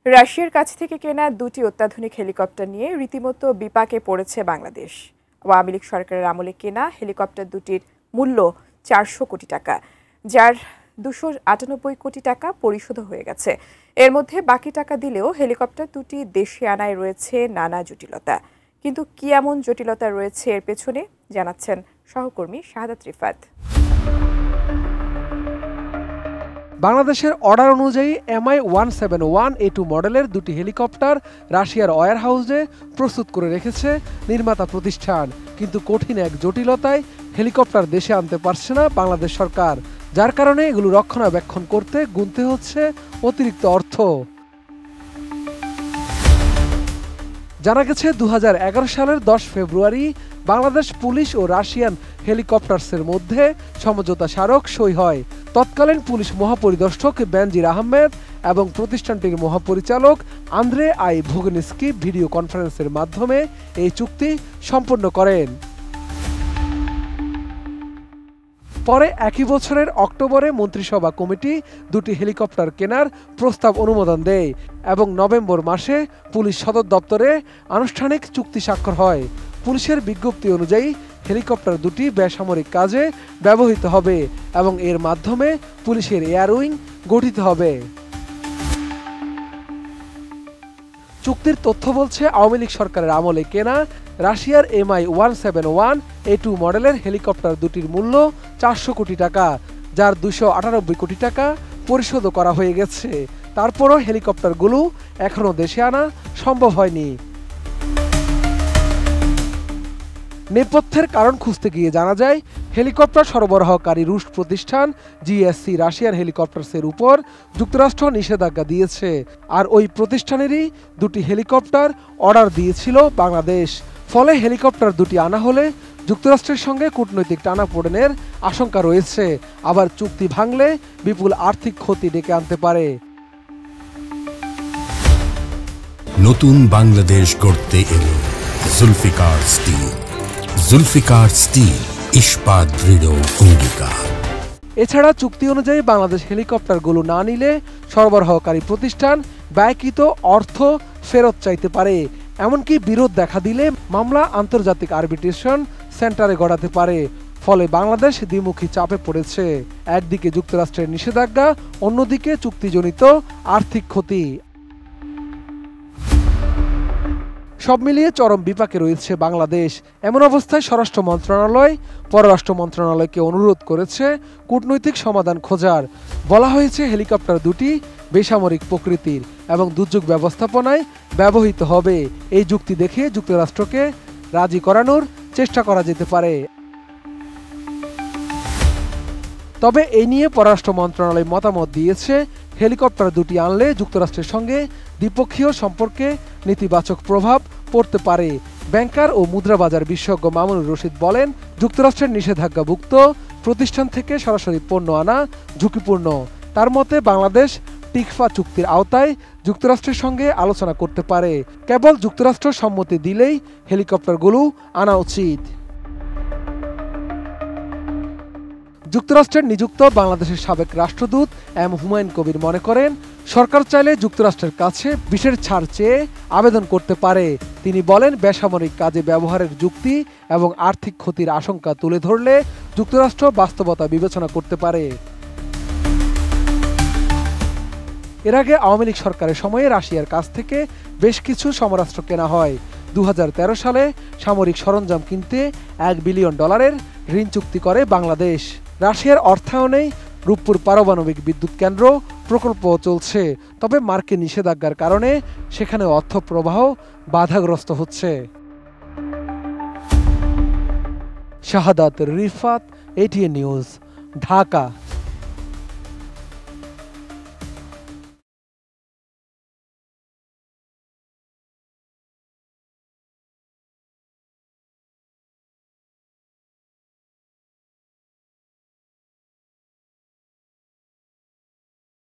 রাশিয়ার কাছ থেকে কেনা দুটি অত্যাধুনিক হেলিকপ্টার নিয়ে রীতিমতো বিপাকে পড়েছে বাংলাদেশ। আওয়ামী লীগ সরকারের আমলে কেনা হেলিকপ্টার দুটির মূল্য 400 কোটি টাকা, যার 298 কোটি টাকা পরিশোধ হয়ে গেছে। এর মধ্যে বাকি টাকা দিলেও হেলিকপ্টার দুটি দেশে আনায় রয়েছে নানা জটিলতা। কিন্তু কি এমন জটিলতা রয়েছে এর পেছনে, জানাচ্ছেন সহকর্মী শাহাদাত রিফাত। বাংলাদেশের অর্ডার অনুযায়ী MI-171A2 মডেলের দুটি হেলিকপ্টার রাশিয়ার ওয়্যার হাউসে প্রস্তুত করে রেখেছে নির্মাতা প্রতিষ্ঠান। কিন্তু কঠিন এক জটিলতায় হেলিকপ্টার দেশে আনতে পারছে না বাংলাদেশ সরকার, যার কারণে এগুলো রক্ষণাবেক্ষণ করতে গুনতে হচ্ছে অতিরিক্ত অর্থ। জানা গেছে 2011 সালের 10 ফেব্রুয়ারি বাংলাদেশ পুলিশ ও রাশিয়ান হেলিকপ্টার্সের মধ্যে সমঝোতা স্মারক সই হয়। তৎকালীন পুলিশ মহাপরিদর্শক বেনজির আহমেদ এবং প্রতিষ্ঠানটির মহাপরিচালক আন্দ্রে আই ভোগনিস্কি ভিডিও কনফারেন্সের মাধ্যমে এই চুক্তি সম্পন্ন করেন। পরে একই বছরের অক্টোবরে মন্ত্রিসভা কমিটি দুটি হেলিকপ্টার কেনার প্রস্তাব অনুমোদন দেয় এবং নভেম্বর মাসে পুলিশ সদর দপ্তরে আনুষ্ঠানিক চুক্তি স্বাক্ষর হয়। পুলিশের বিজ্ঞপ্তি অনুযায়ী হেলিকপ্টার দুটি বেসামরিক কাজে ব্যবহৃত হবে এবং এর মাধ্যমে পুলিশের এয়ার উইং গঠিত হবে। চুক্তির তথ্য বলছে, আওয়ামী লীগ সরকারের আমলে কেনা রাশিয়ার MI-171A2 মডেলের হেলিকপ্টার দুটির মূল্য 400 কোটি টাকা, যার 298 কোটি টাকা পরিশোধ করা হয়ে গেছে। তারপরও হেলিকপ্টারগুলো এখনও দেশে আনা সম্ভব হয়নি। নেপথ্যের কারণ খুঁজতে গিয়ে জানা যায়, হেলিকপ্টার সরবরাহকারী রুশ প্রতিষ্ঠান GSC রাশিয়ার হেলিকপ্টার্সের উপর যুক্তরাষ্ট্র নিষেধাজ্ঞা দিয়েছে, আর ওই প্রতিষ্ঠানেরই দুটি হেলিকপ্টার অর্ডার দিয়েছিল বাংলাদেশ। ফলে হেলিকপ্টার দুটি আনা হলে যুক্তরাষ্ট্রের সঙ্গে কূটনৈতিক টানাপোড়েনের আশঙ্কা রয়েছে। আবার চুক্তি ভাঙলে বিপুল আর্থিক ক্ষতি ডেকে আনতে পারে। নতুন বাংলাদেশ গড়তে এলো জুলফিকার স্টিল। জুলফিকার স্টিল, ইস্পাত দৃঢ় অঙ্গীকার। এছাড়া চুক্তি অনুযায়ী বাংলাদেশ হেলিকপ্টারগুলো না নিলে সরবরাহকারী প্রতিষ্ঠান ব্যয়কৃত অর্থ ফেরত চাইতে পারে। এমনকি বিরোধ দেখা দিলে মামলা আন্তর্জাতিক আরবিট্রেশন সেন্টারে গড়াতে পারে। ফলে বাংলাদেশ দ্বিমুখী চাপে পড়েছে। একদিকে যুক্তরাষ্ট্রের নিষেধাজ্ঞা, অন্যদিকে চুক্তিজনিত আর্থিক ক্ষতি। সব মিলিয়ে চরম বিপাকে রয়েছে বাংলাদেশ। এমন অবস্থায় স্বরাষ্ট্র মন্ত্রণালয় পররাষ্ট্র মন্ত্রণালয়কে অনুরোধ করেছে কূটনৈতিক সমাধান খোঁজার। বলা হয়েছে, হেলিকপ্টার দুটি বেসামরিক প্রকৃতির এবং দুর্যোগ ব্যবস্থাপনায় ব্যবহৃত হবে। এই যুক্তি দেখে যুক্তরাষ্ট্রকে রাজি করানোর চেষ্টা করা যেতে পারে। তবে এই নিয়ে পররাষ্ট্র মন্ত্রণালয় মতামত দিয়েছে, হেলিকপ্টার দুটি আনলে যুক্তরাষ্ট্রের সঙ্গে দ্বিপক্ষীয় সম্পর্কে নেতিবাচক প্রভাব পড়তে পারে। ব্যাংকার ও মুদ্রাবাজার বিশেষজ্ঞ মামুনুর রশিদ বলেন, যুক্তরাষ্ট্রের নিষেধাজ্ঞাভুক্ত প্রতিষ্ঠান থেকে সরাসরি পণ্য আনা ঝুঁকিপূর্ণ। তার মতে, বাংলাদেশ টিকফা চুক্তির আওতায় যুক্তরাষ্ট্রের সঙ্গে আলোচনা করতে পারে। কেবল যুক্তরাষ্ট্র সম্মতি দিলেই হেলিকপ্টারগুলো আনা উচিত। যুক্তরাষ্ট্রের নিযুক্ত বাংলাদেশের সাবেক রাষ্ট্রদূত হুমায়ুন কবির মনে করেন, সরকার চাইলে যুক্তরাষ্ট্রের কাছে বিশেষ ছাড় চেয়ে আবেদন করতে পারে। তিনি বলেন, বেসামরিক কাজে ব্যবহারের যুক্তি এবং আর্থিক ক্ষতির আশঙ্কা তুলে ধরলে যুক্তরাষ্ট্র বাস্তবতা বিবেচনা করতে পারে। এর আগে আওয়ামী লীগ সরকারের সময়ে রাশিয়ার কাছ থেকে বেশ কিছু সমরাস্ত্র কেনা হয়। 2013 সালে সামরিক সরঞ্জাম কিনতে $1 বিলিয়ন ঋণ চুক্তি করে বাংলাদেশ। রাশিয়ার অর্থায়নেই রূপপুর পারমাণবিক বিদ্যুৎ কেন্দ্র প্রকল্প চলছে। তবে মার্কিন নিষেধাজ্ঞার কারণে সেখানে অর্থ প্রবাহ বাধাগ্রস্ত হচ্ছে। শাহাদাত রিফাত, ATN নিউজ, ঢাকা।